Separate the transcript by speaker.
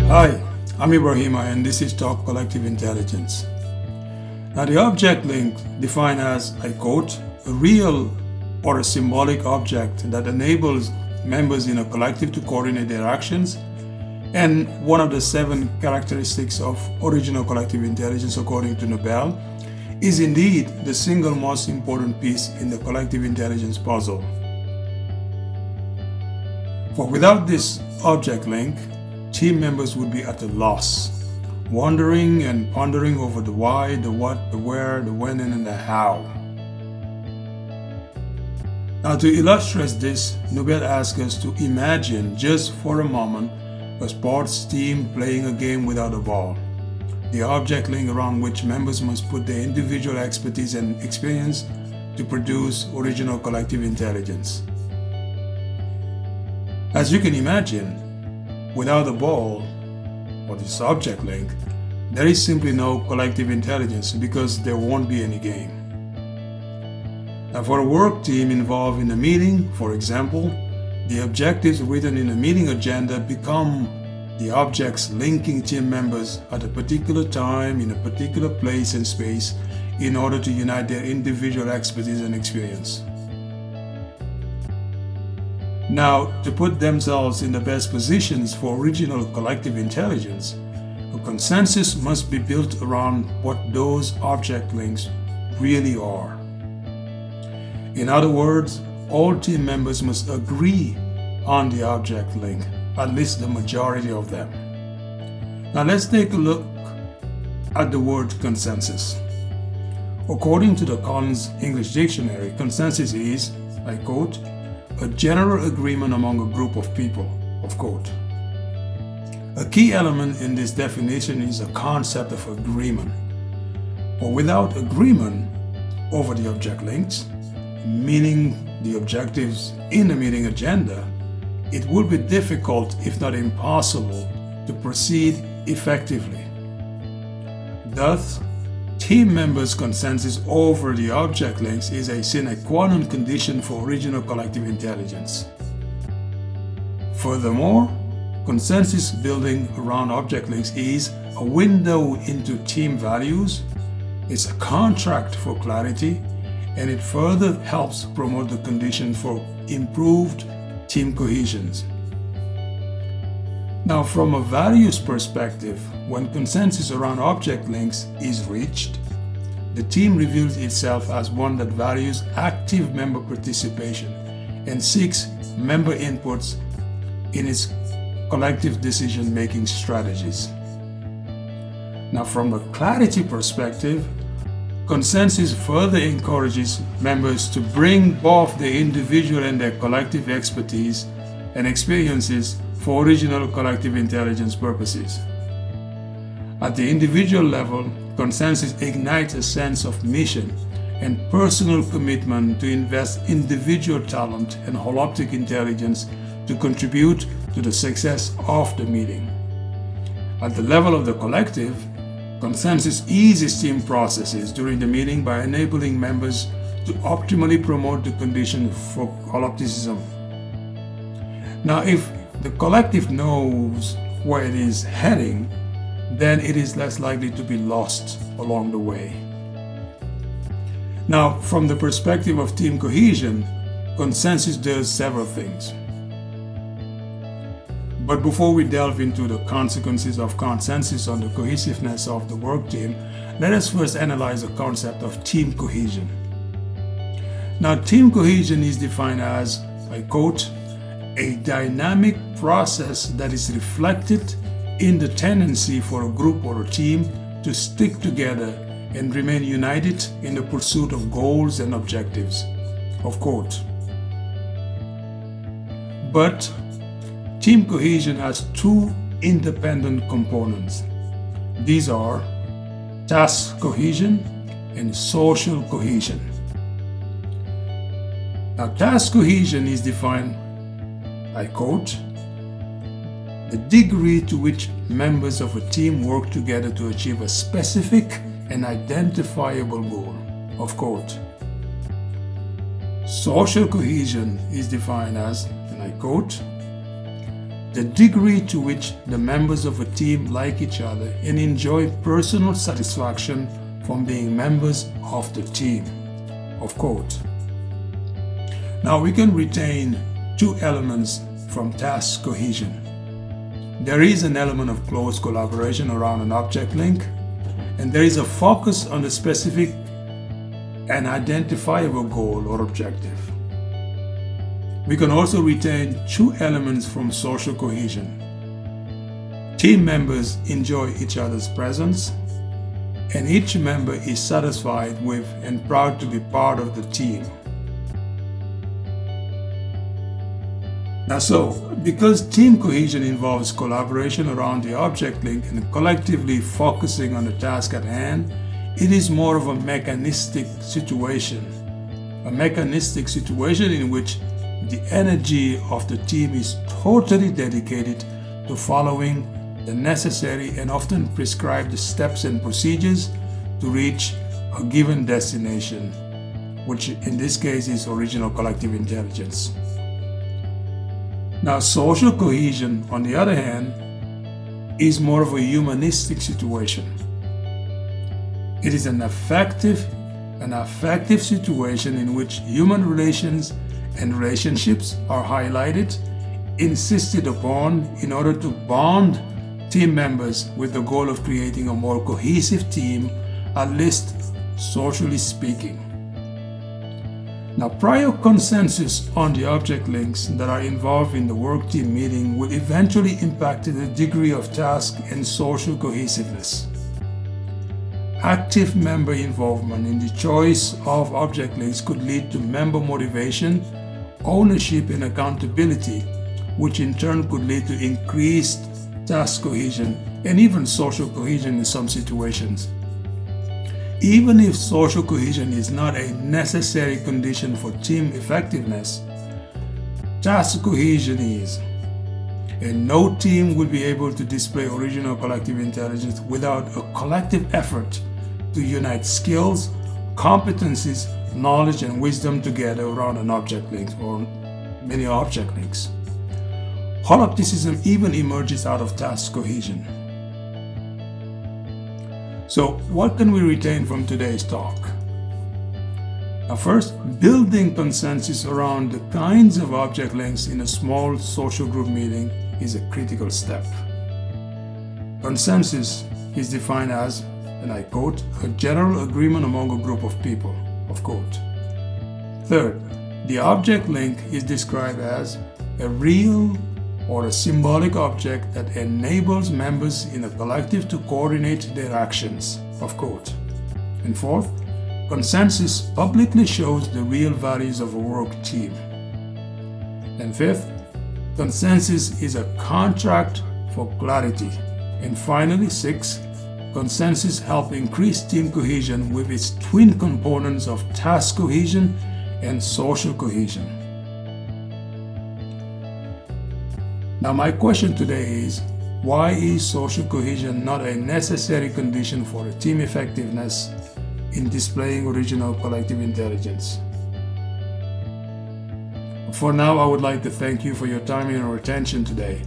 Speaker 1: Hi, I'm Ibrahima and this is Talk Collective Intelligence. Now the object link defined as, I quote, a real or a symbolic object that enables members in a collective to coordinate their actions, and one of the 7 characteristics of original collective intelligence according to Nobel, is indeed the single most important piece in the collective intelligence puzzle. For without this object link, team members would be at a loss, wondering and pondering over the why, the what, the where, the when, and the how. Now, to illustrate this, Nobel asks us to imagine just for a moment a sports team playing a game without a ball, the object link around which members must put their individual expertise and experience to produce original collective intelligence. As you can imagine, without a ball, or this object link, there is simply no collective intelligence because there won't be any game. Now, for a work team involved in a meeting, for example, the objectives written in a meeting agenda become the objects linking team members at a particular time in a particular place and space in order to unite their individual expertise and experience. Now, to put themselves in the best positions for original collective intelligence, a consensus must be built around what those object links really are. In other words, all team members must agree on the object link, at least the majority of them. Now let's take a look at the word consensus. According to the Collins English Dictionary, consensus is, I quote, a general agreement among a group of people, of quote. A key element in this definition is the concept of agreement. But without agreement over the object links, meaning the objectives in the meeting agenda, it would be difficult, if not impossible, to proceed effectively. Thus, team members' consensus over the object links is a sine qua non condition for original collective intelligence. Furthermore, consensus building around object links is a window into team values, it's a contract for clarity, and it further helps promote the condition for improved team cohesions. Now, from a values perspective, when consensus around object links is reached, the team reveals itself as one that values active member participation and seeks member inputs in its collective decision-making strategies. Now, from a clarity perspective, consensus further encourages members to bring both their individual and their collective expertise and experiences for original collective intelligence purposes. At the individual level, consensus ignites a sense of mission and personal commitment to invest individual talent and holoptic intelligence to contribute to the success of the meeting. At the level of the collective, consensus eases team processes during the meeting by enabling members to optimally promote the condition for holopticism. Now, if the collective knows where it is heading, then it is less likely to be lost along the way. Now, from the perspective of team cohesion, consensus does several things. But before we delve into the consequences of consensus on the cohesiveness of the work team, let us first analyze the concept of team cohesion. Now, team cohesion is defined as, I quote, a dynamic process that is reflected in the tendency for a group or a team to stick together and remain united in the pursuit of goals and objectives, of quote. But team cohesion has 2 independent components. These are task cohesion and social cohesion. Now, task cohesion is defined, I quote, the degree to which members of a team work together to achieve a specific and identifiable goal, of quote. Social cohesion is defined as, and I quote, the degree to which the members of a team like each other and enjoy personal satisfaction from being members of the team. Of quote. Now we can retain two elements from task cohesion. There is an element of close collaboration around an object link, and there is a focus on the specific and identifiable goal or objective. We can also retain two elements from social cohesion. Team members enjoy each other's presence, and each member is satisfied with and proud to be part of the team. Because team cohesion involves collaboration around the object link and collectively focusing on the task at hand, it is more of a mechanistic situation. A mechanistic situation in which the energy of the team is totally dedicated to following the necessary and often prescribed steps and procedures to reach a given destination, which in this case is original collective intelligence. Now, social cohesion, on the other hand, is more of a humanistic situation. It is an affective situation in which human relations and relationships are highlighted, insisted upon in order to bond team members with the goal of creating a more cohesive team, at least socially speaking. Now, prior consensus on the object links that are involved in the work team meeting will eventually impact the degree of task and social cohesiveness. Active member involvement in the choice of object links could lead to member motivation, ownership, and accountability, which in turn could lead to increased task cohesion and even social cohesion in some situations. Even if social cohesion is not a necessary condition for team effectiveness, task cohesion is. And no team will be able to display original collective intelligence without a collective effort to unite skills, competencies, knowledge, and wisdom together around an object link or many object links. Holopticism even emerges out of task cohesion. So, what can we retain from today's talk? Now, first, building consensus around the kinds of object links in a small social group meeting is a critical step. Consensus is defined as, and I quote, a general agreement among a group of people, of quote. Third, the object link is described as a real or a symbolic object that enables members in a collective to coordinate their actions, of quote. And fourth, consensus publicly shows the real values of a work team. And fifth, consensus is a contract for clarity. And finally, sixth, consensus helps increase team cohesion with its twin components of task cohesion and social cohesion. Now, my question today is, why is social cohesion not a necessary condition for a team effectiveness in displaying original collective intelligence? For now, I would like to thank you for your time and your attention today.